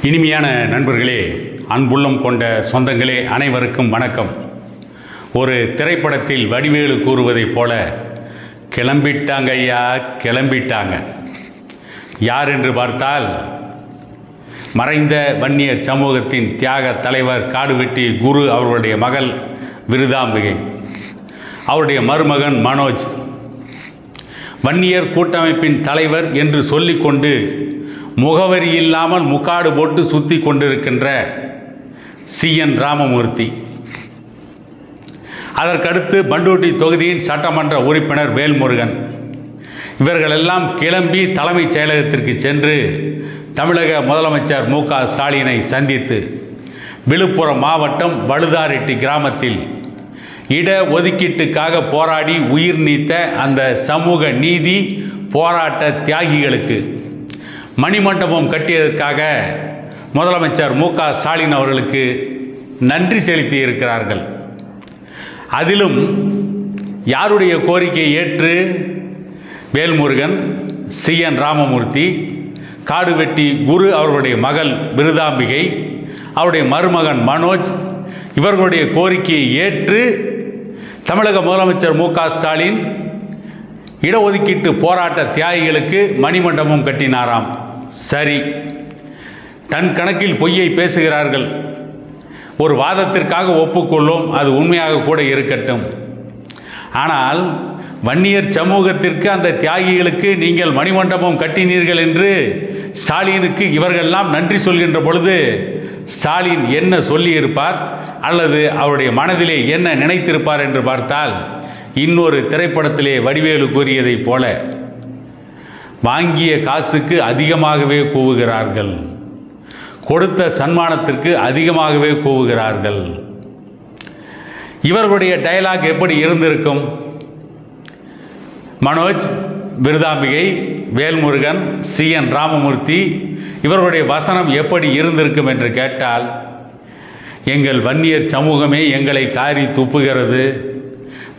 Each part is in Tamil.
இனிமையான நண்பர்களே, அன்புள்ளம் கொண்ட சொந்தங்களே, அனைவருக்கும் வணக்கம். ஒரு திரைப்படத்தில் வடிவேலு கூறுவதைப் போல, கிளம்பிட்டாங்க ஐயா, கிளம்பிட்டாங்க. யார் என்று பார்த்தால், மறைந்த வன்னியர் சமூகத்தின் தியாக தலைவர் காடுவெட்டி குரு அவர்களுடைய மகள் விருதாம்பிகை, அவருடைய மருமகன் மனோஜ், வன்னியர் கூட்டமைப்பின் தலைவர் என்று சொல்லிக்கொண்டு முகவரி இல்லாமல் முக்காடு போட்டு சுற்றி கொண்டிருக்கின்ற CN ராமமூர்த்தி, அதற்கடுத்து பண்டூட்டி தொகுதியின் சட்டமன்ற உறுப்பினர் வேல்முருகன், இவர்களெல்லாம் கிளம்பி தலைமைச் செயலகத்திற்கு சென்று தமிழக முதலமைச்சர் மு க ஸ்டாலினை சந்தித்து விழுப்புரம் மாவட்டம் வழுதாரெட்டி கிராமத்தில் இட ஒதுக்கீட்டுக்காக போராடி உயிர் நீத்த அந்த சமூக நீதி போராட்ட தியாகிகளுக்கு மணிமண்டபம் கட்டியதற்காக முதலமைச்சர் மு க ஸ்டாலின் அவர்களுக்கு நன்றி செலுத்தி இருக்கிறார்கள். அதிலும் யாருடைய கோரிக்கையை ஏற்று வேல்முருகன், CN ராமமூர்த்தி, காடுவெட்டி குரு அவர்களுடைய மகள் விருதாம்பிகை, அவருடைய மருமகன் மனோஜ், இவர்களுடைய கோரிக்கையை ஏற்று தமிழக முதலமைச்சர் மு க ஸ்டாலின் இடஒதுக்கீட்டு போராட்ட தியாகிகளுக்கு மணிமண்டபம் கட்டினாராம். சரி, டன் கணக்கில் பொய்யை பேசுகிறார்கள். ஒரு வாதத்திற்காக ஒப்புக்கொள்ளும், அது உண்மையாக கூட இருக்கட்டும். ஆனால் வன்னியர் சமூகத்திற்கு, அந்த தியாகிகளுக்கு நீங்கள் மணிமண்டபம் கட்டினீர்கள் என்று ஸ்டாலினுக்கு இவர்களெல்லாம் நன்றி சொல்கின்ற பொழுது ஸ்டாலின் என்ன சொல்லியிருப்பார், அல்லது அவருடைய மனதிலே என்ன நினைத்திருப்பார் என்று பார்த்தால், இன்னொரு திரைப்படத்திலே வடிவேலு கூறியதைப் போல, வாங்கிய காசுக்கு அதிகமாகவே கூவுகிறார்கள், கொடுத்த சன்மானத்திற்கு அதிகமாகவே கூவுகிறார்கள். இவர்களுடைய டயலாக் எப்படி இருந்திருக்கும்? மனோஜ், விருதாம்பிகை, வேல்முருகன், CN ராமமூர்த்தி, இவர்களுடைய வசனம் எப்படி இருந்திருக்கும் என்று கேட்டால், எங்கள் வன்னியர் சமூகமே எங்களை காரி துப்புகிறது,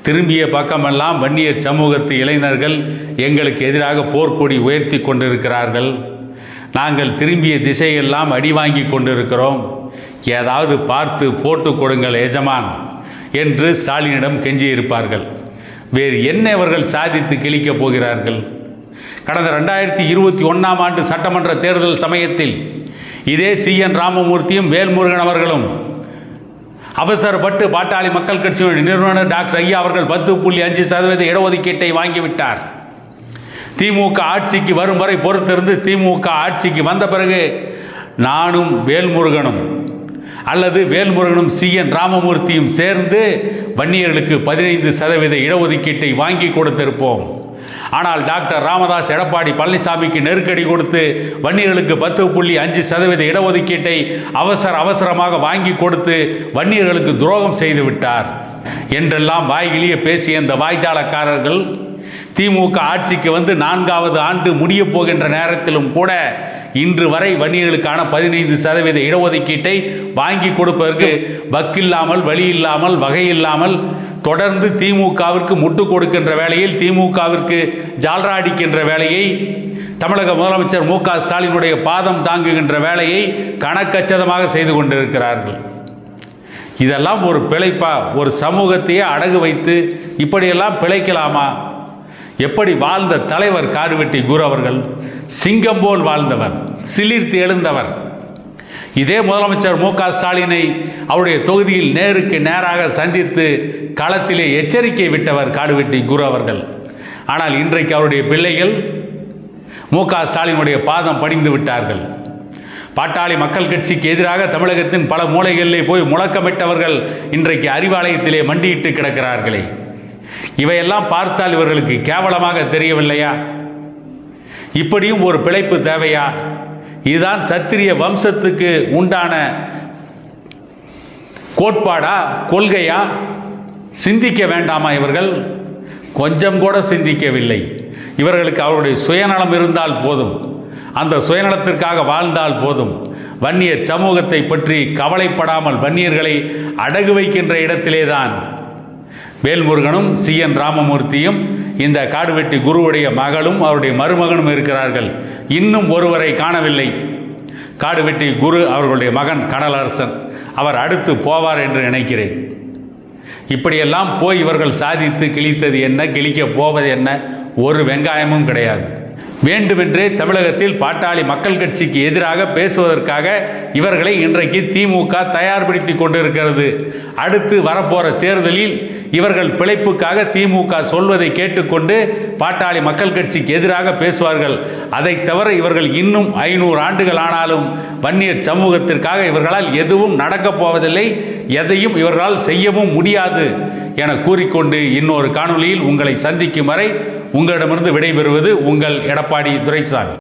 திரும்பிய பக்கமெல்லாம் வன்னியர் சமூகத்து இளைஞர்கள் எங்களுக்கு எதிராக போர்க்கொடி உயர்த்தி கொண்டிருக்கிறார்கள், நாங்கள் திரும்பிய திசையெல்லாம் அடி வாங்கி கொண்டிருக்கிறோம், ஏதாவது பார்த்து போட்டு கொடுங்கள் எஜமான் என்று ஸ்டாலினிடம் கெஞ்சியிருப்பார்கள். வேறு என்ன இவர்கள் சாதித்து கிழிக்கப் போகிறார்கள்? கடந்த 2021ஆம் ஆண்டு சட்டமன்ற தேர்தல் சமயத்தில் இதே CN ராமமூர்த்தியும் வேல்முருகன் அவர்களும் அவசரப்பட்டு பாட்டாளி மக்கள் கட்சியுடைய நிறுவனர் டாக்டர் ஐயா அவர்கள் 10.5% இடஒதுக்கீட்டை வாங்கிவிட்டார். திமுக ஆட்சிக்கு வரும் வரை பொறுத்திருந்து திமுக ஆட்சிக்கு வந்த பிறகு நானும் வேல்முருகனும், அல்லது வேல்முருகனும் CN ராமமூர்த்தியும் சேர்ந்து வன்னியர்களுக்கு 15% இடஒதுக்கீட்டை வாங்கி கொடுத்திருப்போம். ஆனால் டாக்டர் ராமதாஸ் எடப்பாடி பழனிசாமிக்கு நெருக்கடி கொடுத்து வன்னியர்களுக்கு 10.5% இடஒதுக்கீட்டை அவசரமாக வாங்கி கொடுத்து வன்னியர்களுக்கு துரோகம் செய்து விட்டார் என்றெல்லாம் வாய்கிழிய பேசிய இந்த வாய்ஜாலக்காரர்கள் திமுக ஆட்சிக்கு வந்து 4வது ஆண்டு முடிய போகின்ற நேரத்திலும் கூட இன்று வரை வன்னியர்களுக்கான 15% இடஒதுக்கீட்டை வாங்கி கொடுப்பதற்கு வக்கில்லாமல், வழி இல்லாமல், வகை இல்லாமல் தொடர்ந்து திமுகவிற்கு முட்டு கொடுக்கின்ற வேளையில், திமுகவிற்கு ஜால்ரா அடிக்கின்ற வேலையை, தமிழக முதலமைச்சர் மு க ஸ்டாலினுடைய பாதம் தாங்குகின்ற வேலையை கணக்கச்சிதமாக செய்து கொண்டிருக்கிறார்கள். இதெல்லாம் ஒரு பிழைப்பா? ஒரு சமூகத்தையே அடகு வைத்து இப்படியெல்லாம் பிழைக்கலாமா? எப்படி வாழ்ந்த தலைவர் காடுவெட்டி குரு அவர்கள், சிங்கம் போல் வாழ்ந்தவர், சிலிர்த்து எழுந்தவர். இதே முதலமைச்சர் மு க ஸ்டாலினை அவருடைய தொகுதியில் நேருக்கு நேராக சந்தித்து களத்திலே எச்சரிக்கை விட்டவர் காடுவெட்டி குரு அவர்கள். ஆனால் இன்றைக்கு அவருடைய பிள்ளைகள் மு க ஸ்டாலினுடைய பாதம் பணிந்து விட்டார்கள். பாட்டாளி மக்கள் கட்சிக்கு எதிராக தமிழகத்தின் பல மூலைகளிலே போய் முழக்கமிட்டவர்கள் இன்றைக்கு அறிவாலயத்திலே மண்டியிட்டு கிடக்கிறார்களே. இவையெல்லாம் பார்த்தால் இவர்களுக்கு கேவலமாக தெரியவில்லையா? இப்படியும் ஒரு பிழைப்பு தேவையா? இதுதான் சத்திரிய வம்சத்துக்கு உண்டான கோட்பாடா, கொள்கையா? சிந்திக்க வேண்டாமா இவர்கள்? கொஞ்சம் கூட சிந்திக்கவில்லை. இவர்களுக்கு அவருடைய சுயநலம் இருந்தால் போதும், அந்த சுயநலத்திற்காக வாழ்ந்தால் போதும். வன்னியர் சமூகத்தை பற்றி கவலைப்படாமல் வன்னியர்களை அடகு வைக்கின்ற இடத்திலே தான் வேல்முருகனும் CN ராமமூர்த்தியும் இந்த காடுவெட்டி குருவுடைய மகளும் அவருடைய மருமகனும் இருக்கிறார்கள். இன்னும் ஒருவரை காணவில்லை. காடுவெட்டி குரு அவர்களுடைய மகன் கனலரசன், அவர் அடுத்து போவார் என்று நினைக்கிறேன். இப்படியெல்லாம் போய் இவர்கள் சாதித்து கிழித்தது என்ன, கிழிக்க போவது என்ன? ஒரு வெங்காயமும் கிடையாது. வேண்டுமென்றே தமிழகத்தில் பாட்டாளி மக்கள் கட்சிக்கு எதிராக பேசுவதற்காக இவர்களை இன்றைக்கு திமுக தயார்படுத்தி கொண்டிருக்கிறது. அடுத்து வரப்போகிற தேர்தலில் இவர்கள் பிழைப்புக்காக திமுக சொல்வதை கேட்டுக்கொண்டு பாட்டாளி மக்கள் கட்சிக்கு எதிராக பேசுவார்கள். அதை தவிர இவர்கள் இன்னும் 500 ஆண்டுகள் ஆனாலும் வன்னியர் சமூகத்திற்காக இவர்களால் எதுவும் நடக்கப் போவதில்லை, எதையும் இவர்களால் செய்யவும் முடியாது என கூறிக்கொண்டு இன்னொரு காணொளியில் உங்களை சந்திக்கும் வரை உங்களிடமிருந்து விடைபெறுவது உங்கள் எடப்பாடி துரைசாமி.